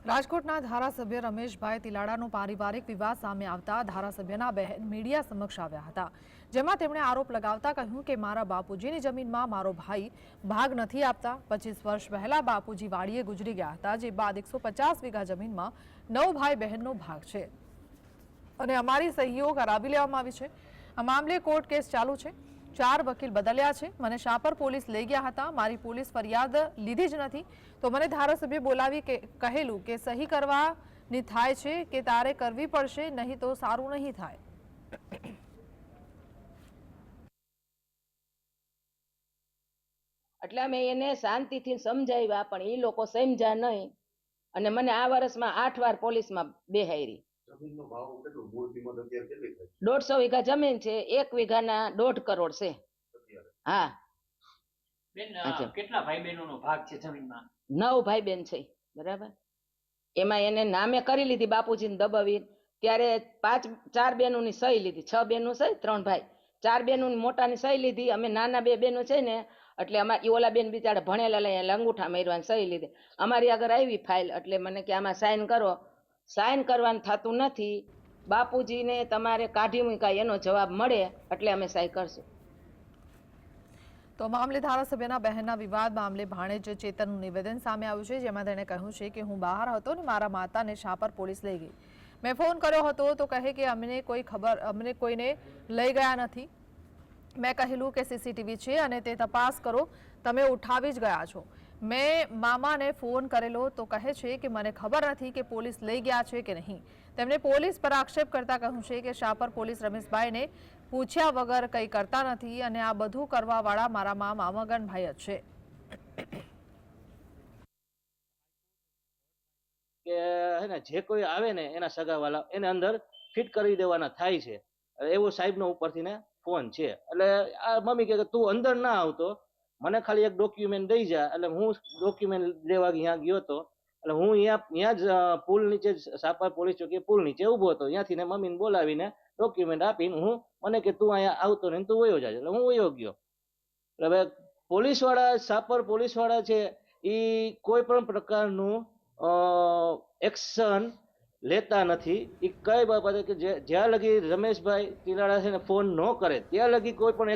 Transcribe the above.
રાજકોટના ધારાસભ્ય રમેશભાઈ તિલાડાનો પારિવારિક વિવાદ સામે આવતા ધારાસભ્યના બહેન મીડિયા સમક્ષ આવ્યા હતા, જેમાં તેમણે આરોપ લગાવતા કહ્યું કે મારા બાપુજીની જમીનમાં મારો ભાઈ ભાગ નથી આપતા। 25 વર્ષ પહેલા બાપુજી વાડીએ ગુજરી ગયા હતા, જે બાદ 150 વીઘા જમીનમાં 9 ભાઈ બહેનનો ભાગ છે અને અમારી સહીઓ કરાવી લેવામાં આવી છે। આ મામલે કોર્ટ કેસ ચાલુ છે। 4 વકીલ બદલ્યા છે। મને શાપર પોલીસ લઈ ગયા હતા। મારી પોલીસ ફરિયાદ લીધી જ નથી તો મને ધારાસભ્ય બોલાવી કહેલું કે સહી કરવાની થાય છે કે તારે કરવી પડશે, નહીં તો સારું નહીં થાય। એટલે અમે એને શાંતિથી સમજાવ્યા, પણ એ લોકો સમજ્યા નહીં અને મને આ વર્ષમાં 8 વાર પોલીસમાં બેહારી। જમીનનો ભાવ કેટલો? મૂળ કિંમત અત્યારે કેટલી થાય? 150 વીઘા જમીન છે, 1 વીઘાના 1.5 કરોડ છે। અત્યારે હા બેન, કેટલા ભાઈ બહેનોનો ભાગ છે જમીનમાં? 9 ભાઈ બહેન છે, બરાબર। એમાં એને નામે કરી લીધી બાપુજીને દબાવી, ત્યારે 4 બહેનોની સહી લીધી, 6 બહેનો છે, 3 ભાઈ, 4 બહેનોની મોટાની સહી લીધી। અમે નાના 2 બહેનો છે ને, એટલે અમારી ઓલા બેન બિચારા ભણેલા લઈ અંગૂઠા મારવાની સહી લીધી। અમારી આગળ આવી ફાઇલ, એટલે મને કે આમાં સાઇન કરો। સાઇન કરવાનું થતું નથી। બાપુજીને તમારે કાઢી મૂક્યા, એનો જવાબ મળે એટલે અમે સહી કરશું। તો મામલે ધારાસભ્યના બહેનના વિવાદ મામલે ભાણેજ ચેતનનું નિવેદન સામે આવ્યું છે, જેમાં તેણે કહ્યું છે કે હું બહાર હતો અને મારા માતાને શાપર પોલીસ લઈ ગઈ। મેં ફોન કર્યો હતો તો કહે કે અમને કોઈને લઈ ગયા નથી। મેં કહેલું કે સીસીટીવી છે અને તે તપાસ કરો, તમે ઉઠાવી જ ગયા છો। મેં મામાને ફોન કરેલો તો કહે છે કે મને ખબર નથી કે પોલીસ લઈ ગયા છે કે નહીં। તેમણે પોલીસ પર આક્ષેપ કરતા કહ્યું છે કે શાપર પોલીસ રમેશભાઈને પૂછ્યા વગર કંઈ કરતા નથી અને આ બધું કરવાવાળા મારા મામા મગનભાઈ જ છે। કે હે ને જે કોઈ આવે ને એના સગાવાલા એને અંદર ફિટ કરી દેવાના થાય છે, એવો સાહેબનો ઉપરથી ને ફોન છે। એટલે આ મમ્મી કે તું અંદર ના આવતો, મને ખાલી એક ડોક્યુમેન્ટ દઈ જા। એટલે હું ડોક્યુમેન્ટ લેવા ત્યાં ગયો હતો। એટલે હું ત્યાં જ પુલ નીચે, શાપર પોલીસ ચોકી પુલ નીચે ઊભો હતો। ત્યાંથી ને મમ્મીને બોલાવીને ડોક્યુમેન્ટ આપીને મને કે તું અહીંયા આવતો ને તું વયો જાય। એટલે હું વયો ગયો। એટલે હવે પોલીસવાળા, શાપર પોલીસવાળા છે એ કોઈ પણ પ્રકારનું એક્શન લેતા નથી। એ કઈ બાબતે કે જ્યાં લગી રમેશભાઈ તિલાડા છે ને ફોન ન કરે ત્યાં લગી કોઈ પણ